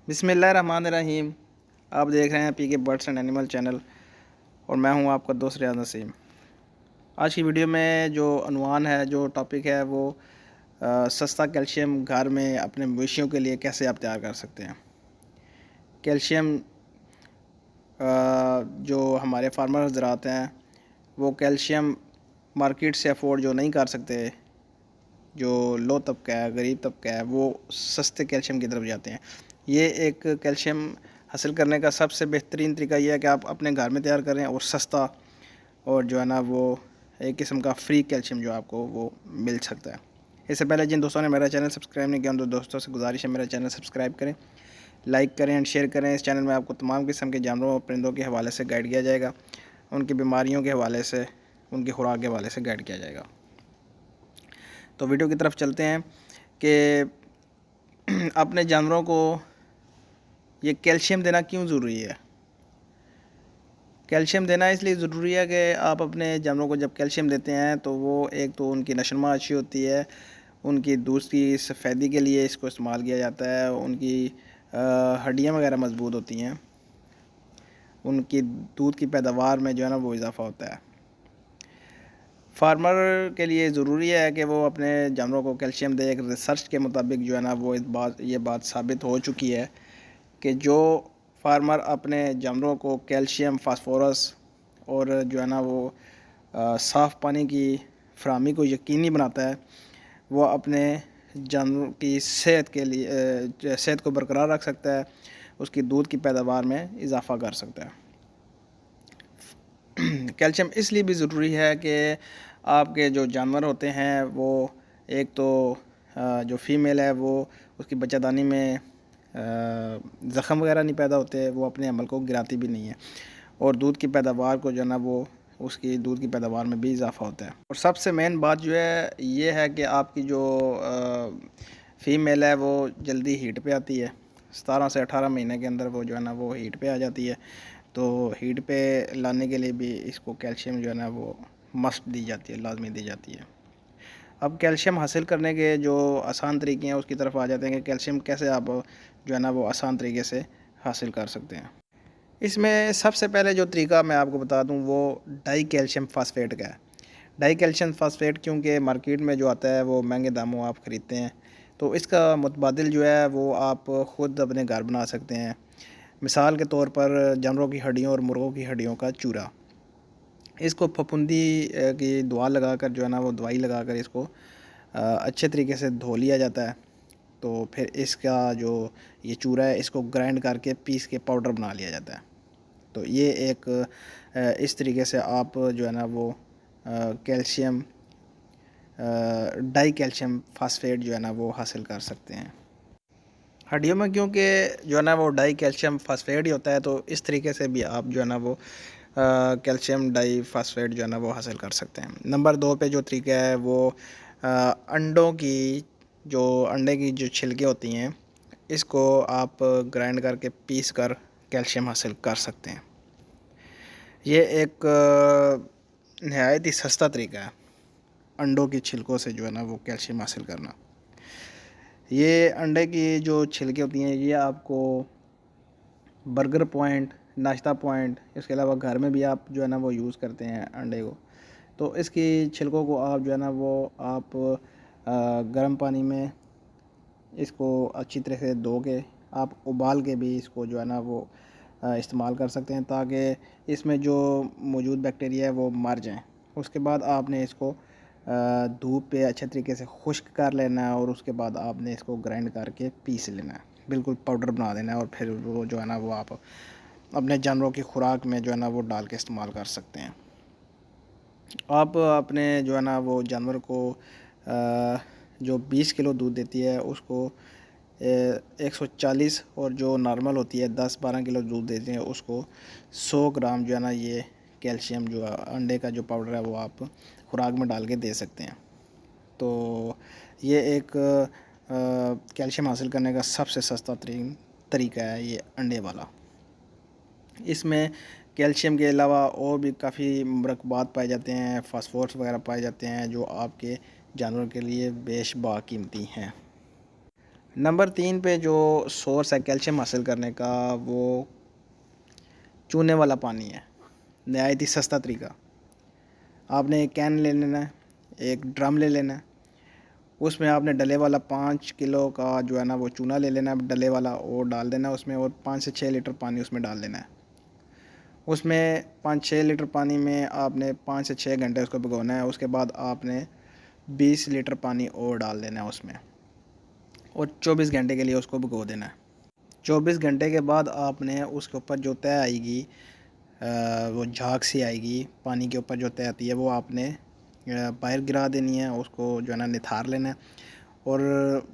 बिस्मिल्लाहिर्रहमानिर्रहीम। आप देख रहे हैं पी के बर्ड्स एंड एनिमल चैनल और मैं हूं आपका दोस्त रियाज नसीम। आज की वीडियो में जो अनवान है, जो टॉपिक है वो सस्ता कैल्शियम घर में अपने मवेशियों के लिए कैसे आप तैयार कर सकते हैं। कैल्शियम जो हमारे फार्मर हज़रात हैं वो कैल्शियम मार्केट से अफोर्ड जो नहीं कर सकते, जो लो तबका है, गरीब तबका है, वो सस्ते कैल्शियम की तरफ जाते हैं। ये एक कैल्शियम हासिल करने का सबसे बेहतरीन तरीका ये है कि आप अपने घर में तैयार करें और सस्ता, और जो है ना वो एक किस्म का फ्री कैल्शियम जो आपको वो मिल सकता है। इससे पहले जिन दोस्तों ने मेरा चैनल सब्सक्राइब नहीं किया उन दोस्तों से गुजारिश है मेरा चैनल सब्सक्राइब करें, लाइक करें एंड शेयर करें। इस चैनल में आपको तमाम किस्म के जानवरों और परिंदों के हवाले से गाइड किया जाएगा, उनकी बीमारियों के हवाले से, उनकी खुराक के हवाले से गाइड किया जाएगा। तो वीडियो की तरफ चलते हैं कि अपने जानवरों को ये कैल्शियम देना क्यों ज़रूरी है। कैल्शियम देना इसलिए ज़रूरी है कि आप अपने जानवरों को जब कैल्शियम देते हैं तो वो एक तो उनकी नशोनुमा अच्छी होती है, उनकी दूध की सफ़ेदी के लिए इसको इस्तेमाल किया जाता है, उनकी हड्डियाँ वगैरह मजबूत होती हैं, उनकी दूध की पैदावार में जो है ना वो इजाफ़ा होता है। फार्मर के लिए ज़रूरी है कि वो अपने जानवरों को कैल्शियम दे। एक रिसर्च के मुताबिक जो है ना वो ये बात साबित हो चुकी है कि जो फार्मर अपने जानवरों को कैल्शियम, फास्फोरस और जो है ना वो साफ़ पानी की फराहमी को यकीनी बनाता है, वो अपने जानवरों की सेहत के लिए सेहत को बरकरार रख सकता है, उसकी दूध की पैदावार में इजाफ़ा कर सकता है। कैल्शियम इसलिए भी ज़रूरी है कि आपके जो जानवर होते हैं वो एक तो जो फीमेल है वो उसकी बच्चादानी में ज़ख़म वगैरह नहीं पैदा होते, वो अपने अमल को गिराती भी नहीं है, और दूध की पैदावार को जो है ना वो उसकी दूध की पैदावार में भी इजाफ़ा होता है। और सबसे मेन बात जो है ये है कि आपकी जो फ़ीमेल है वो जल्दी हीट पे आती है। 17 से 18 महीने के अंदर वो जो है ना वो हीट पे आ जाती है। तो हीट पे लाने के लिए भी इसको कैल्शियम जो है ना वो मस्ट दी जाती है, लाजमी दी जाती है। अब कैल्शियम हासिल करने के जो आसान तरीके हैं उसकी तरफ आ जाते हैं कि कैल्शियम कैसे आप जो है ना वो आसान तरीके से हासिल कर सकते हैं। इसमें सबसे पहले जो तरीका मैं आपको बता दूं वो डाई कैल्शियम फास्फेट का है। डाई कैल्शियम फास्फेट क्योंकि मार्केट में जो आता है वो महंगे दामों आप ख़रीदते हैं, तो इसका मुतबादिल जो है वो आप ख़ुद अपने घर बना सकते हैं। मिसाल के तौर पर जानवरों की हड्डियों और मुर्गों की हड्डियों का चूरा, इसको फफूंदी की दवा लगाकर जो है ना वो दवाई लगाकर इसको अच्छे तरीके से धो लिया जाता है। तो फिर इसका जो ये चूरा है इसको ग्राइंड करके पीस के पाउडर बना लिया जाता है। तो ये एक इस तरीके से आप जो है ना वो कैल्शियम डाई कैल्शियम फास्फेट जो है ना वो हासिल कर सकते हैं हड्डियों में, क्योंकि जो है ना वो डाई कैल्शियम फास्फेट ही होता है। तो इस तरीके से भी आप जो है ना वो कैल्शियम डाई फास्फेट जो है ना वो हासिल कर सकते हैं। नंबर 2 पे जो तरीका है वो अंडों की जो अंडे की जो छिलके होती हैं इसको आप ग्राइंड करके पीस कर कैल्शियम हासिल कर सकते हैं। ये एक नहायत ही सस्ता तरीका है अंडों की छिलकों से जो है ना वो कैल्शियम हासिल करना। ये अंडे की जो छिलके होती हैं ये आपको बर्गर पॉइंट, नाश्ता पॉइंट, इसके अलावा घर में भी आप जो है ना वो यूज़ करते हैं अंडे को। तो इसकी छिलकों को आप जो है ना वो आप गर्म पानी में इसको अच्छी तरह से धो के आप उबाल के भी इसको जो है ना वो इस्तेमाल कर सकते हैं, ताकि इसमें जो मौजूद बैक्टीरिया है वो मर जाएं। उसके बाद आपने इसको धूप पे अच्छे तरीके से खुश्क कर लेना है और उसके बाद आपने इसको ग्राइंड करके पीस लेना है, बिल्कुल पाउडर बना देना है, और फिर वो जो है ना वो आप अपने जानवरों की खुराक में जो है ना वो डाल के इस्तेमाल कर सकते हैं। आप अपने जो है ना वो जानवर को जो 20 किलो दूध देती है उसको 140, और जो नॉर्मल होती है 10-12 किलो दूध देती है उसको 100 ग्राम जो है ना ये कैल्शियम जो अंडे का जो पाउडर है वो आप खुराक में डाल के दे सकते हैं। तो ये एक कैल्शियम हासिल करने का सबसे सस्ता तरीका है ये अंडे वाला। इसमें कैल्शियम के अलावा और भी काफ़ी मरकबात पाए जाते हैं, फास्फोरस वगैरह पाए जाते हैं जो आपके जानवर के लिए बेशबा कीमती हैं। नंबर 3 पे जो सोर्स है कैल्शियम हासिल करने का, वो चूने वाला पानी है। नहायत ही सस्ता तरीका। आपने एक कैन ले लेना है, एक ड्रम ले लेना है, उसमें आपने डले वाला 5 किलो का जो है ना वो चूना ले लेना है, डले वाला, और डाल देना है उसमें, और 5 से 6 लीटर पानी उसमें डाल देना है। उसमें 5-6 लीटर पानी में आपने 5 से 6 घंटे उसको भिगोना है। उसके बाद आपने 20 लीटर पानी और डाल देना है उसमें, और 24 घंटे के लिए उसको भिगो देना है। 24 घंटे के बाद आपने उसके ऊपर जो तय आएगी, वो झाग सी आएगी पानी के ऊपर जो तय आती है, वो आपने बाहर गिरा देनी है, उसको जो है ना निथार लेना है। और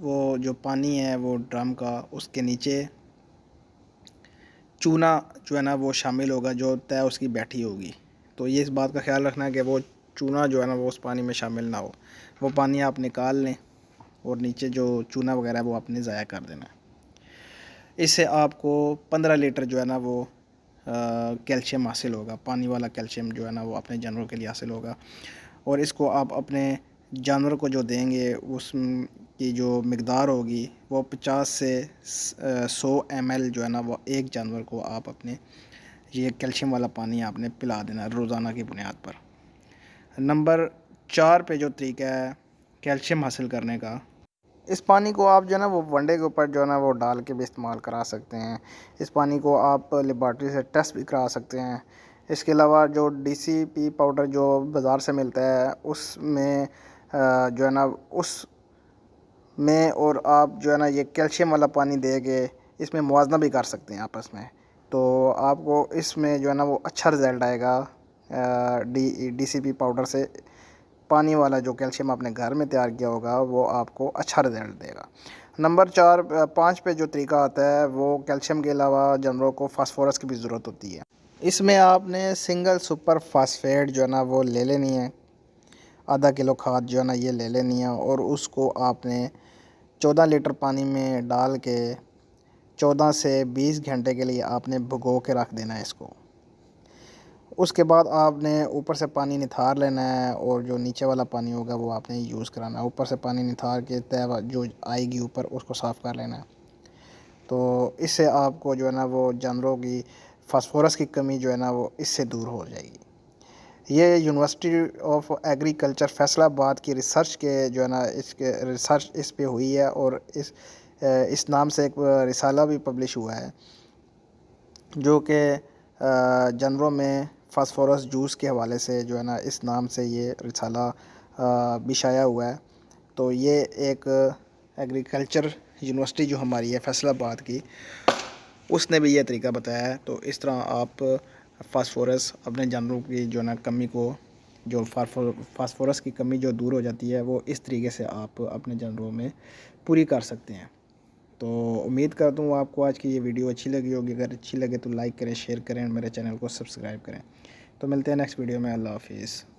वो जो पानी है वो ड्रम का, उसके नीचे चूना जो है ना वो शामिल होगा, जो तय उसकी बैठी होगी। तो ये इस बात का ख्याल रखना है कि वो चूना जो है ना वो उस पानी में शामिल ना हो। वो पानी आप निकाल लें, और नीचे जो चूना वगैरह है वो आपने ज़ाया कर देना है। इससे आपको 15 लीटर जो है ना वो कैल्शियम हासिल होगा। पानी वाला कैल्शियम जो है ना वो अपने जानवरों के लिए हासिल होगा। और इसको आप अपने जानवर को जो देंगे, उस की जो मकदार होगी वो 50 से 100 ml जो है ना वो एक जानवर को आप अपने ये कैल्शियम वाला पानी आपने पिला देना रोज़ाना की बुनियाद पर। नंबर 4 पे जो तरीका है कैल्शियम हासिल करने का, इस पानी को आप जो है ना वो वनडे के ऊपर जो है ना वो डाल के भी इस्तेमाल करा सकते हैं। इस पानी को आप लेबॉर्ट्री से टेस्ट भी करा सकते हैं। इसके अलावा जो DCP पाउडर जो बाज़ार से मिलता है, उसमें जो है ना उसमें और आप जो है ना ये कैल्शियम वाला पानी दे के इसमें मुवाजना भी कर सकते हैं आपस में। तो आपको इसमें जो है ना वो अच्छा रिज़ल्ट आएगा DCP पाउडर से। पानी वाला जो कैल्शियम आपने घर में तैयार किया होगा वो आपको अच्छा रिज़ल्ट देगा। नंबर 5 पे जो तरीका आता है, वो कैल्शियम के अलावा जानवरों को फास्फोरस की भी ज़रूरत होती है। इसमें आपने सिंगल सुपर फास्फेट जो है ना वो ले लेनी है। आधा किलो खाद जो है ना ये ले लेनी है, और उसको आपने 14 लीटर पानी में डाल के 14 से 20 घंटे के लिए आपने भिगो के रख देना है इसको। उसके बाद आपने ऊपर से पानी निथार लेना है, और जो नीचे वाला पानी होगा वो आपने यूज़ कराना है। ऊपर से पानी निथार के तय जो आएगी ऊपर, उसको साफ़ कर लेना है। तो इससे आपको जो है ना वो जानवरों की फास्फोरस की कमी जो है ना वो इससे दूर हो जाएगी। ये यूनिवर्सिटी ऑफ एग्रीकल्चर फैसलाबाद की रिसर्च के जो है ना इसके रिसर्च इस पे हुई है, और इस नाम से एक रिसाला भी पब्लिश हुआ है, जो कि जानवरों में फास्फोरस जूस के हवाले से जो है ना इस नाम से ये रिसाला भी शाया हुआ है। तो ये एक एग्रीकल्चर यूनिवर्सिटी जो हमारी है फैसलाबाद की, उसने भी ये तरीका बताया है। तो इस तरह आप फास्फोरस अपने जानवरों की जो ना कमी को, जो फास्फोरस की कमी जो दूर हो जाती है, वो इस तरीके से आप अपने जानवरों में पूरी कर सकते हैं। तो उम्मीद करता हूँ आपको आज की ये वीडियो अच्छी लगी होगी। अगर अच्छी लगे तो लाइक करें, शेयर करें, मेरे चैनल को सब्सक्राइब करें। तो मिलते हैं नेक्स्ट वीडियो में। अल्लाह हाफिज़।